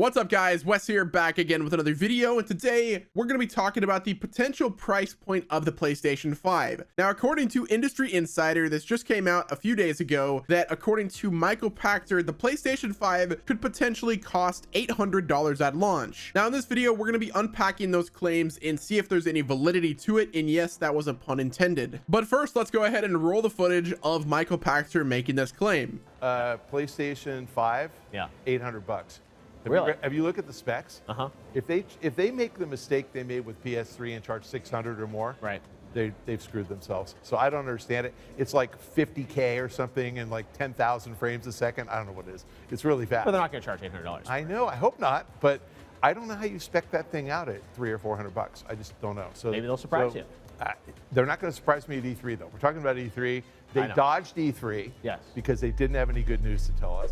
What's up guys, Wes here, back again with another video, and today we're going to be talking about the potential price point of the PlayStation 5. Now, according to Industry Insider, this just came out a few days ago, that according to Michael Pachter, the PlayStation 5 could potentially cost $800 at launch. Now in this video, we're going to be unpacking those claims and see if there's any validity to it, and yes, that was a pun intended. But first, let's go ahead and roll the footage of Michael Pachter making this claim. PlayStation 5, Yeah. $800. Really? Have you looked at the specs? If they make the mistake they made with PS3 and charge 600 or more, Right. they've screwed themselves. So I don't understand it. It's like 50K or something and like 10,000 frames a second. I don't know what it is. It's really fast. But they're not going to charge $800. I know. I hope not. But I don't know how you spec that thing out at $300 or $400. I just don't know. So Maybe they'll surprise you. They're not going to surprise me at E3 though. We're talking about E3. They dodged E3 Yes. because they didn't have any good news to tell us.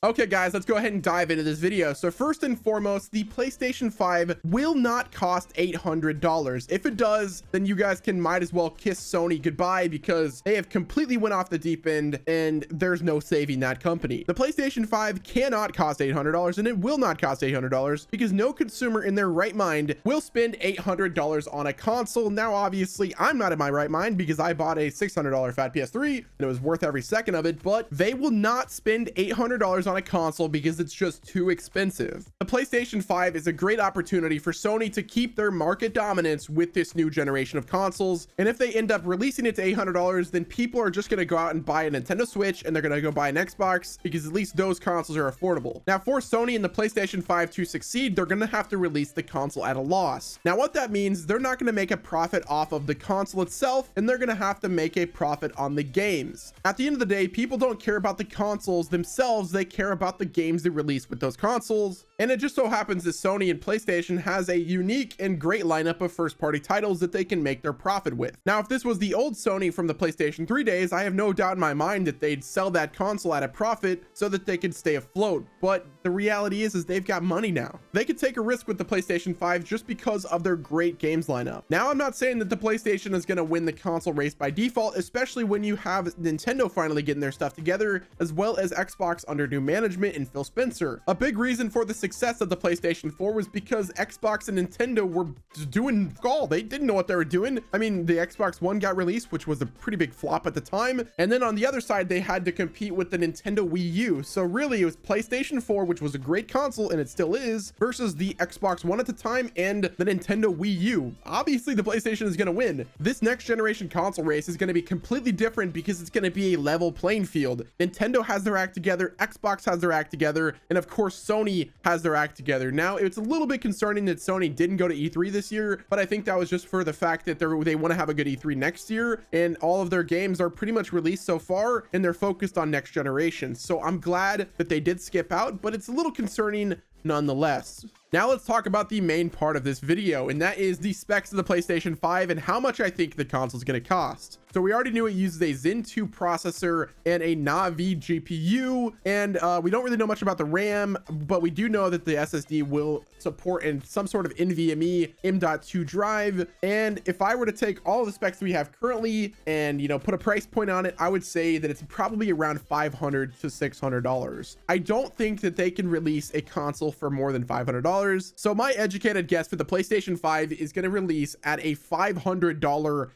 Okay guys, let's go ahead and dive into this video. So first and foremost, the PlayStation 5 will not cost $800. If it does, then you guys might as well kiss Sony goodbye, because they have completely went off the deep end and there's no saving that company. The PlayStation 5 cannot cost $800, and it will not cost $800 because no consumer in their right mind will spend $800 on a console. Now obviously I'm not in my right mind because I bought a $600 fat PS3 and it was worth every second of it, but they will not spend $800 on a console because it's just too expensive. The PlayStation 5 is a great opportunity for Sony to keep their market dominance with this new generation of consoles, and if they end up releasing it to $800, then people are just going to go out and buy a Nintendo Switch and they're going to go buy an Xbox because at least those consoles are affordable. Now for Sony and the PlayStation 5 to succeed, they're going to have to release the console at a loss. Now what that means, they're not going to make a profit off of the console itself, and they're going to have to make a profit on the games. At the end of the day, people don't care about the consoles themselves, they care about the games they release with those consoles. And it just so happens that Sony and PlayStation has a unique and great lineup of first-party titles that they can make their profit with. Now if this was the old Sony from the PlayStation 3 days, I have no doubt in my mind that they'd sell that console at a profit so that they could stay afloat. But the reality is they've got money now. They could take a risk with the PlayStation 5 just because of their great games lineup. Now I'm not saying that the PlayStation is going to win the console race by default, especially when you have Nintendo finally getting their stuff together, as well as Xbox under new management and Phil Spencer. A big reason for the success of the PlayStation 4 was because Xbox and Nintendo were doing gall. They didn't know what they were doing. I mean, the Xbox One got released, which was a pretty big flop at the time, and then on the other side they had to compete with the Nintendo Wii U. So really it was PlayStation 4, which was a great console and it still is, versus the Xbox One at the time and the Nintendo Wii U. Obviously the PlayStation is going to win. This next generation console race is going to be completely different because it's going to be a level playing field. Nintendo has their act together, Xbox has their act together, and of course Sony has their act together. Now it's a little bit concerning that Sony didn't go to E3 this year, but I think that was just for the fact that they want to have a good E3 next year, and all of their games are pretty much released so far and they're focused on next generation. So I'm glad that they did skip out, but it's a little concerning nonetheless. Now let's talk about the main part of this video, and that is the specs of the PlayStation 5 and how much I think the console is going to cost. So we already knew it uses a Zen 2 processor and a Navi GPU, and we don't really know much about the RAM, but we do know that the SSD will support in some sort of NVMe M.2 drive. And if I were to take all the specs we have currently and, you know, put a price point on it, I would say that it's probably around $500 to $600. I don't think that they can release a console for more than $500. So my educated guess for the PlayStation 5 is going to release at a $500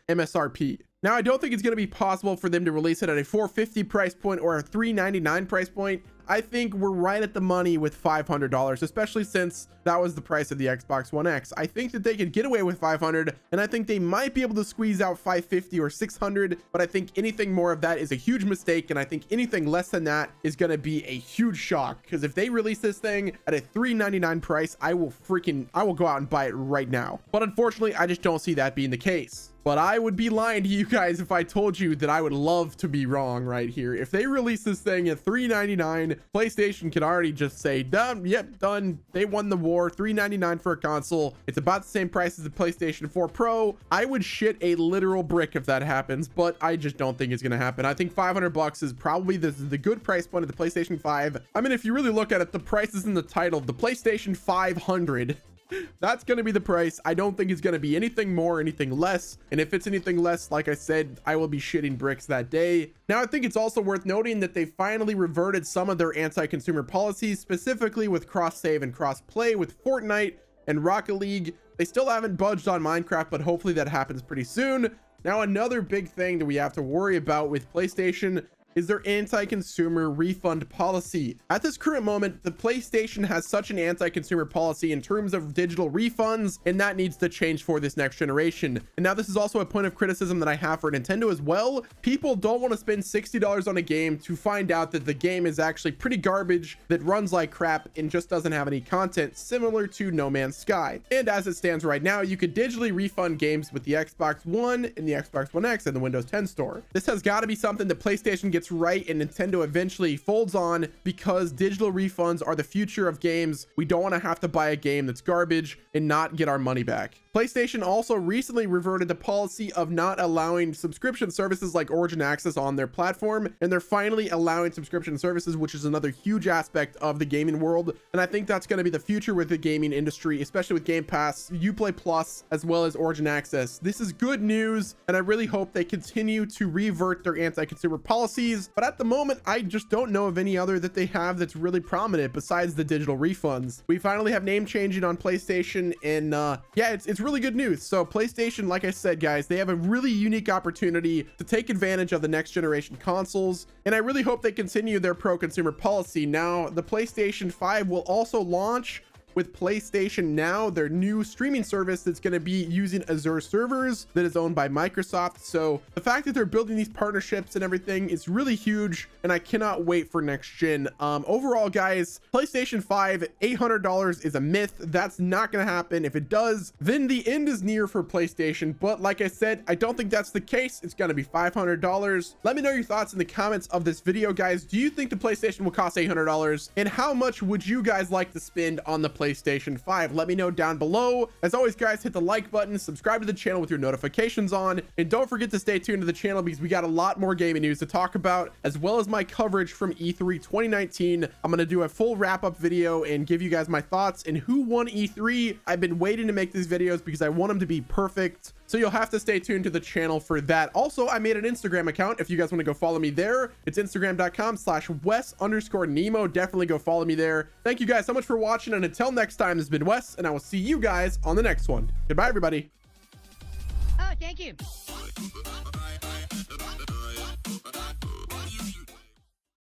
MSRP. Now, I don't think it's going to be possible for them to release it at a $450 price point or a $399 price point. I think we're right at the money with $500, especially since that was the price of the Xbox One X. I think that they could get away with $500, and I think they might be able to squeeze out $550 or $600, but I think anything more of that is a huge mistake, and I think anything less than that is going to be a huge shock, because if they release this thing at a $399 price, I will go out and buy it right now. But unfortunately, I just don't see that being the case. But I would be lying to you guys if I told you that I would love to be wrong right here. If they release this thing at $399, PlayStation can already just say, done, yep, done. They won the war. $399 for a console. It's about the same price as the PlayStation 4 Pro. I would shit a literal brick if that happens, but I just don't think it's going to happen. I think $500 is probably the good price point of the PlayStation 5. I mean, if you really look at it, the price is in the title. The PlayStation 500 That's going to be the price. I don't think it's going to be anything more, anything less. And if it's anything less, like I said, I will be shitting bricks that day. Now, I think it's also worth noting that they finally reverted some of their anti-consumer policies, specifically with cross-save and cross-play with Fortnite and Rocket League. They still haven't budged on Minecraft, but hopefully that happens pretty soon. Now, another big thing that we have to worry about with PlayStation is their anti-consumer refund policy. At this current moment, the PlayStation has such an anti-consumer policy in terms of digital refunds, and that needs to change for this next generation. And now this is also a point of criticism that I have for Nintendo as well. People don't want to spend $60 on a game to find out that the game is actually pretty garbage, that runs like crap, and just doesn't have any content, similar to No Man's Sky. And as it stands right now, you could digitally refund games with the Xbox One and the Xbox One X and the Windows 10 store. This has got to be something that PlayStation gets right and Nintendo eventually folds on, because digital refunds are the future of games. We don't want to have to buy a game that's garbage and not get our money back. PlayStation also recently reverted the policy of not allowing subscription services like Origin Access on their platform, and they're finally allowing subscription services, which is another huge aspect of the gaming world. And I think that's going to be the future with the gaming industry, especially with Game Pass, Uplay Plus, as well as Origin Access. This is good news, and I really hope they continue to revert their anti-consumer policies. But at the moment, I just don't know of any other that they have that's really prominent besides the digital refunds. We finally have name changing on PlayStation, and yeah, it's really good news. So PlayStation, like I said, guys, they have a really unique opportunity to take advantage of the next generation consoles, and I really hope they continue their pro-consumer policy. Now, the PlayStation 5 will also launch with PlayStation Now, their new streaming service that's going to be using Azure servers that is owned by Microsoft. So the fact that they're building these partnerships and everything is really huge, and I cannot wait for next gen. Overall, guys, PlayStation 5, $800 is a myth. That's not going to happen. If it does, then the end is near for PlayStation. But like I said, I don't think that's the case. It's going to be $500. Let me know your thoughts in the comments of this video, guys. Do you think the PlayStation will cost $800? And how much would you guys like to spend on the PlayStation 5? Let me know down below. As always, guys, hit the like button, subscribe to the channel with your notifications on, and don't forget to stay tuned to the channel because we got a lot more gaming news to talk about, as well as my coverage from E3 2019. I'm going to do a full wrap-up video and give you guys my thoughts and who won E3. I've been waiting to make these videos because I want them to be perfect, so you'll have to stay tuned to the channel for that. Also, I made an Instagram account if you guys want to go follow me there. It's instagram.com/Wes_Nemo. Definitely go follow me there. Thank you guys so much for watching, and until next time, this has been Wes, and I will see you guys on the next one. Goodbye, everybody. Oh, thank you.